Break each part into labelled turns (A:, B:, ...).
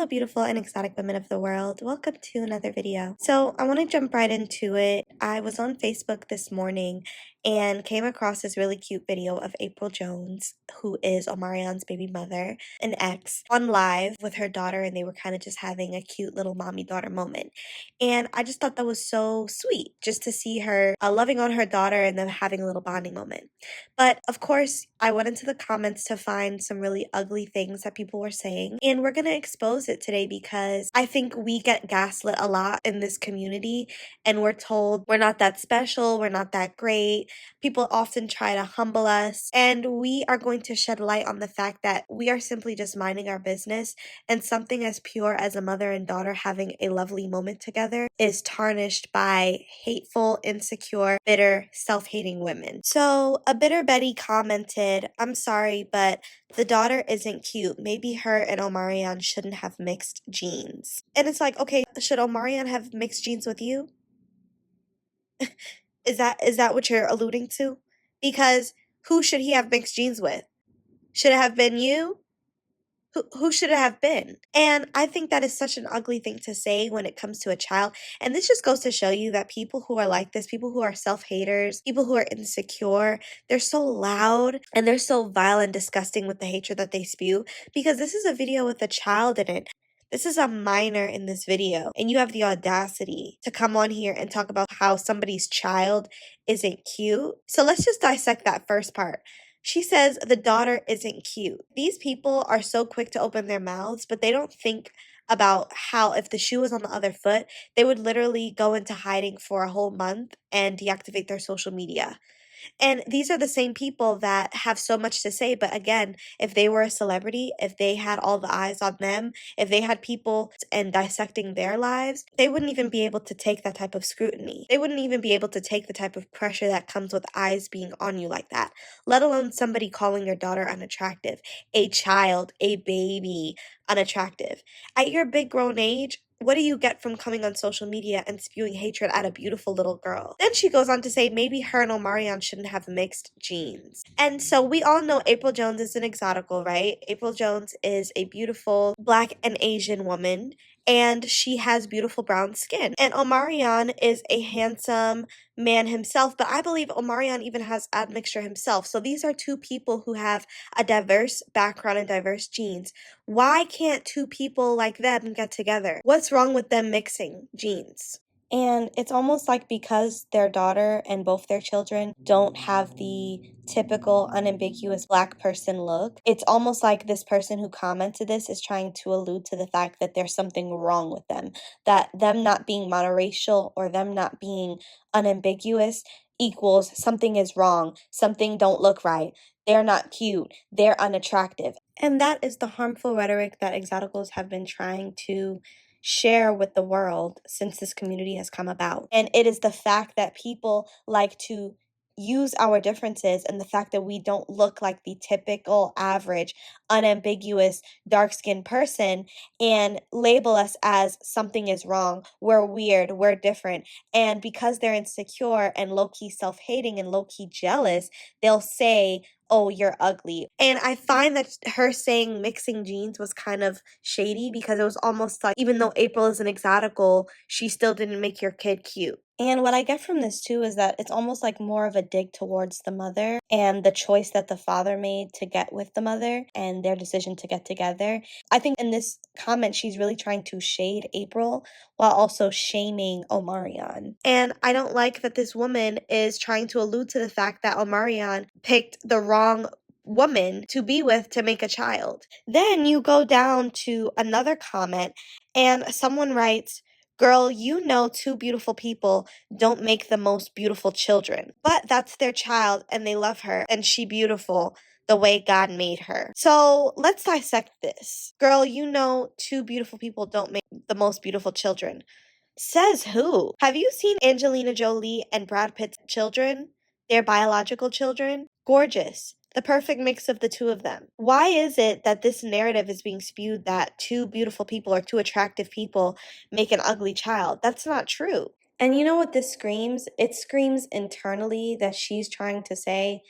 A: Hello, beautiful and exotic women of the world. Welcome to another video. So I want to jump right into it. I was on Facebook this morning and came across this really cute video of April Jones, who is Omarion's baby mother, an ex, on live with her daughter, and they were kind of just having a cute little mommy-daughter moment. And I just thought that was so sweet, just to see her loving on her daughter and them having a little bonding moment. But of course, I went into the comments to find some really ugly things that people were saying, and we're going to expose it today because I think we get gaslit a lot in this community, and we're told we're not that special, we're not that great. People often try to humble us, and we are going to shed light on the fact that we are simply just minding our business, and something as pure as a mother and daughter having a lovely moment together is tarnished by hateful, insecure, bitter, self-hating women. So a bitter Betty commented, "I'm sorry, but the daughter isn't cute. Maybe her and Omarion shouldn't have mixed genes." And it's like, okay, should Omarion have mixed genes with you? Is that what you're alluding to? Because who should he have mixed genes with? Should it have been you? Who should it have been? And I think that is such an ugly thing to say when it comes to a child. And this just goes to show you that people who are like this, people who are self-haters, people who are insecure, they're so loud and they're so vile and disgusting with the hatred that they spew, because this is a video with a child in it. This is a minor in this video, and you have the audacity to come on here and talk about how somebody's child isn't cute. So let's just dissect that first part. She says the daughter isn't cute. These people are so quick to open their mouths, but they don't think about how if the shoe was on the other foot, they would literally go into hiding for a whole month and deactivate their social media. And these are the same people that have so much to say. But again, if they were a celebrity, if they had all the eyes on them, if they had people and dissecting their lives, they wouldn't even be able to take that type of scrutiny. They wouldn't even be able to take the type of pressure that comes with eyes being on you like that, let alone somebody calling your daughter unattractive, a child, a baby unattractive. At your big grown age, what do you get from coming on social media and spewing hatred at a beautiful little girl? Then she goes on to say maybe her and Omarion shouldn't have mixed genes. And so we all know April Jones is an exotical, right? April Jones is a beautiful Black and Asian woman, and she has beautiful brown skin. And Omarion is a handsome man himself, but I believe Omarion even has admixture himself. So these are two people who have a diverse background and diverse genes. Why can't two people like them get together? What's wrong with them mixing genes? And it's almost like because their daughter and both their children don't have the typical unambiguous Black person look, it's almost like this person who commented this is trying to allude to the fact that there's something wrong with them, that them not being monoracial or them not being unambiguous equals something is wrong, something don't look right, they're not cute, they're unattractive. And that is the harmful rhetoric that exoticals have been trying to share with the world since this community has come about. And it is the fact that people like to use our differences and the fact that we don't look like the typical average unambiguous dark-skinned person and label us as something is wrong, we're weird, we're different. And because they're insecure and low-key self-hating and low-key jealous, they'll say, "Oh, you're ugly." And I find that her saying mixing genes was kind of shady, because it was almost like even though April is an exotical, she still didn't make your kid cute. And what I get from this too is that it's almost like more of a dig towards the mother and the choice that the father made to get with the mother and their decision to get together. I think in this comment, she's really trying to shade April while also shaming Omarion. And I don't like that this woman is trying to allude to the fact that Omarion picked the wrong woman to be with to make a child. Then you go down to another comment and someone writes, "Girl, you know two beautiful people don't make the most beautiful children, but that's their child and they love her and she beautiful the way God made her." So let's dissect this. Girl, you know two beautiful people don't make the most beautiful children. Says who? Have you seen Angelina Jolie and Brad Pitt's children? Their biological children? Gorgeous. The perfect mix of the two of them. Why is it that this narrative is being spewed that two beautiful people or two attractive people make an ugly child? That's not true. And you know what this screams? It screams internally that she's trying to say,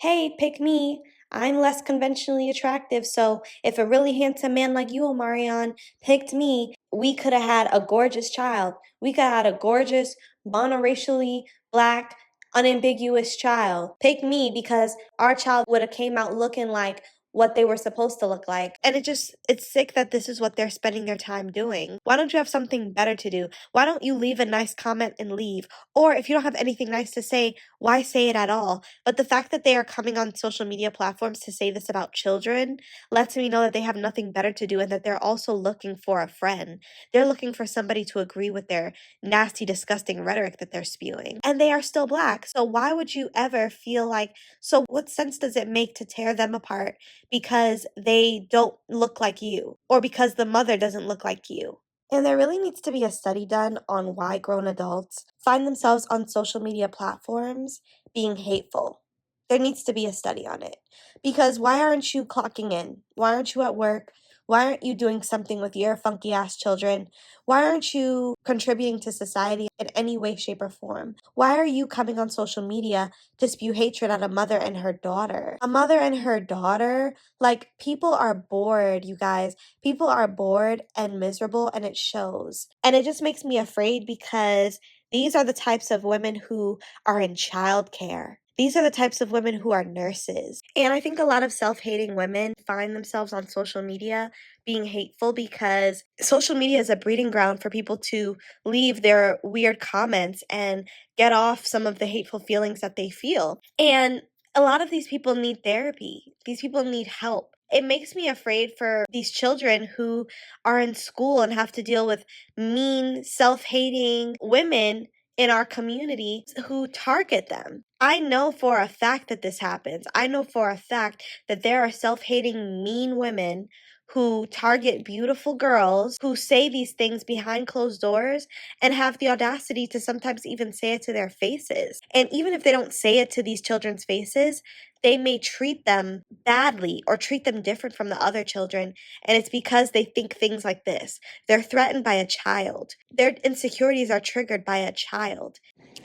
A: "Hey, pick me. I'm less conventionally attractive, so if a really handsome man like you, Omarion, picked me, we could have had a gorgeous child. We could have had a gorgeous, monoracially black, unambiguous child. Pick me because our child would have came out looking like what they were supposed to look like. And it's sick that this is what they're spending their time doing. Why don't you have something better to do? Why don't you leave a nice comment and leave? Or if you don't have anything nice to say, why say it at all? But the fact that they are coming on social media platforms to say this about children lets me know that they have nothing better to do and that they're also looking for a friend. They're looking for somebody to agree with their nasty, disgusting rhetoric that they're spewing. And they are still black. So why would you ever feel like, so what sense does it make to tear them apart because they don't look like you or because the mother doesn't look like you? And there really needs to be a study done on why grown adults find themselves on social media platforms being hateful. There needs to be a study on it. Because why aren't you clocking in? Why aren't you at work? Why aren't you doing something with your funky ass children? Why aren't you contributing to society in any way, shape, or form? Why are you coming on social media to spew hatred at a mother and her daughter? A mother and her daughter? Like, people are bored, you guys. People are bored and miserable, and it shows. And it just makes me afraid because these are the types of women who are in childcare. These are the types of women who are nurses. And I think a lot of self hating women find themselves on social media being hateful because social media is a breeding ground for people to leave their weird comments and get off some of the hateful feelings that they feel. And a lot of these people need therapy, these people need help. It makes me afraid for these children who are in school and have to deal with mean, self hating women in our community who target them. I know for a fact that this happens. I know for a fact that there are self hating, mean women who target beautiful girls who say these things behind closed doors and have the audacity to sometimes even say it to their faces. And even if they don't say it to these children's faces, they may treat them badly or treat them different from the other children. And it's because they think things like this. They're threatened by a child. Their insecurities are triggered by a child.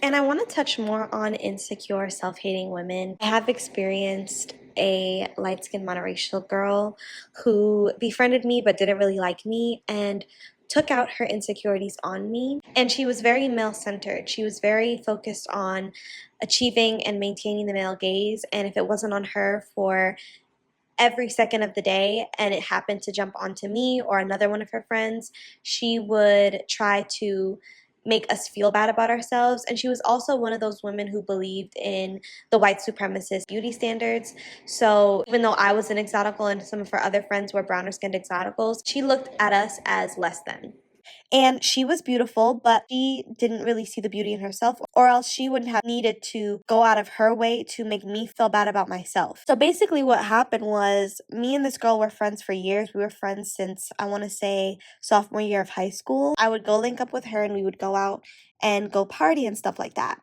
A: And I want to touch more on insecure, self hating women. I have experienced a light skinned monoracial girl who befriended me but didn't really like me and took out her insecurities on me. And she was very male centered. She was very focused on achieving and maintaining the male gaze. And if it wasn't on her for every second of the day and it happened to jump onto me or another one of her friends, she would try to make us feel bad about ourselves. And she was also one of those women who believed in the white supremacist beauty standards. So even though I was an exotical and some of her other friends were browner skinned exoticals, she looked at us as less than. And she was beautiful, but she didn't really see the beauty in herself, or else she wouldn't have needed to go out of her way to make me feel bad about myself. So basically, what happened was me and this girl were friends for years. We were friends since I want to say sophomore year of high school. I would go link up with her and we would go out and go party and stuff like that.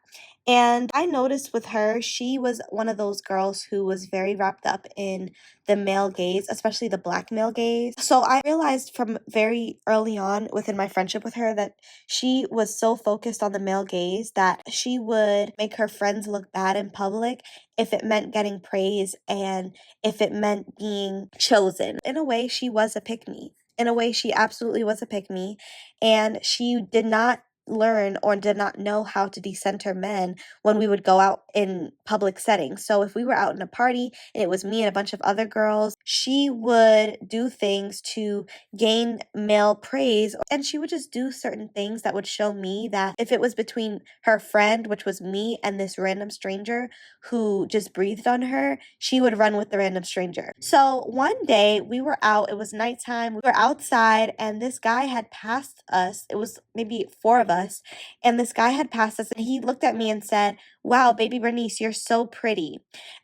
A: And I noticed with her, she was one of those girls who was very wrapped up in the male gaze, especially the black male gaze. So I realized from very early on within my friendship with her that she was so focused on the male gaze that she would make her friends look bad in public if it meant getting praise and if it meant being chosen. In a way, she was a pick me. In a way, she absolutely was a pick me. And she did not learn or did not know how to decenter men when we would go out in public settings. So if we were out in a party and it was me and a bunch of other girls, she would do things to gain male praise, and she would just do certain things that would show me that if it was between her friend, which was me, and this random stranger who just breathed on her, she would run with the random stranger. So one day we were out, it was nighttime, we were outside, and this guy had passed us. It was maybe four of us, and this guy had passed us, and he looked at me and said, "Wow, baby Bernice, you're so pretty."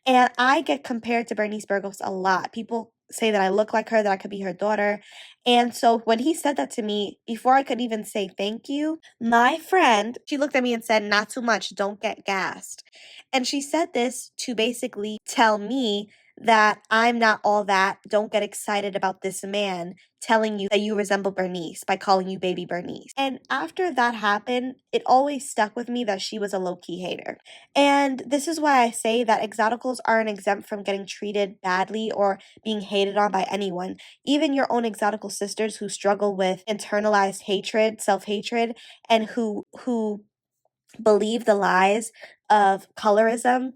A: And I get compared to Bernice Burgos a lot. People say that I look like her, that I could be her daughter. And so when he said that to me, before I could even say thank you, my friend, she looked at me and said, "Not too much, don't get gassed." And she said this to basically tell me that I'm not all that. Don't get excited about this man telling you that you resemble Bernice by calling you baby Bernice. And after that happened, it always stuck with me that she was a low-key hater. And this is why I say that exoticals aren't exempt from getting treated badly or being hated on by anyone. Even your own exotical sisters who struggle with internalized hatred, self-hatred, and who believe the lies of colorism,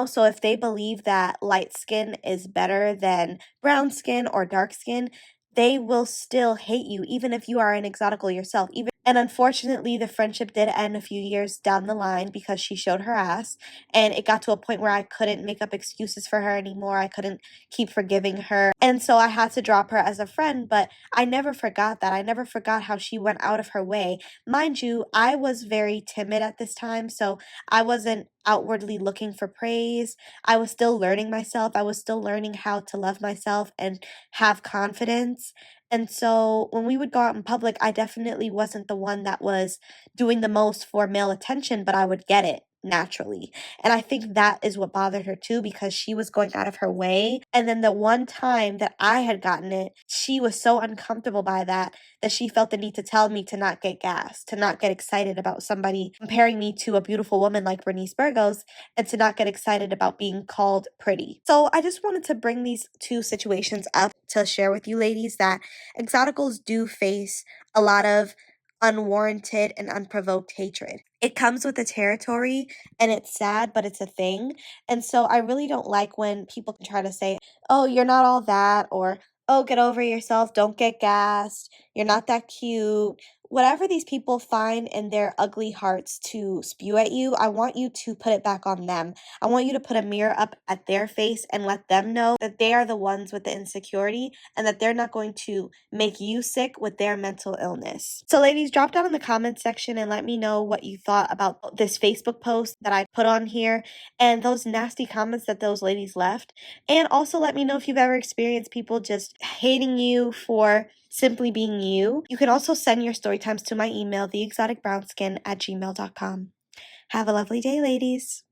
A: so if they believe that light skin is better than brown skin or dark skin, they will still hate you, even if you are an exotical yourself. And unfortunately, the friendship did end a few years down the line because she showed her ass, and it got to a point where I couldn't make up excuses for her anymore. I couldn't keep forgiving her, and so I had to drop her as a friend, but I never forgot that. I never forgot how she went out of her way. Mind you, I was very timid at this time, so I wasn't outwardly looking for praise. I was still learning myself. I was still learning how to love myself and have confidence. And so when we would go out in public, I definitely wasn't the one that was doing the most for male attention, but I would get it naturally. And I think that is what bothered her too, because she was going out of her way. And then the one time that I had gotten it, she was so uncomfortable by that she felt the need to tell me to not get gassed, to not get excited about somebody comparing me to a beautiful woman like Bernice Burgos, and to not get excited about being called pretty. So I just wanted to bring these two situations up to share with you ladies that exoticals do face a lot of unwarranted and unprovoked hatred. It comes with the territory, and it's sad, but it's a thing. And so I really don't like when people try to say, oh, you're not all that, or oh, get over yourself, don't get gassed, you're not that cute. Whatever these people find in their ugly hearts to spew at you, I want you to put it back on them. I want you to put a mirror up at their face and let them know that they are the ones with the insecurity and that they're not going to make you sick with their mental illness. So ladies, drop down in the comments section and let me know what you thought about this Facebook post that I put on here and those nasty comments that those ladies left. And also let me know if you've ever experienced people just hating you for simply being you. You can also send your story times to my email, theexoticbrownskin@gmail.com. Have a lovely day, ladies.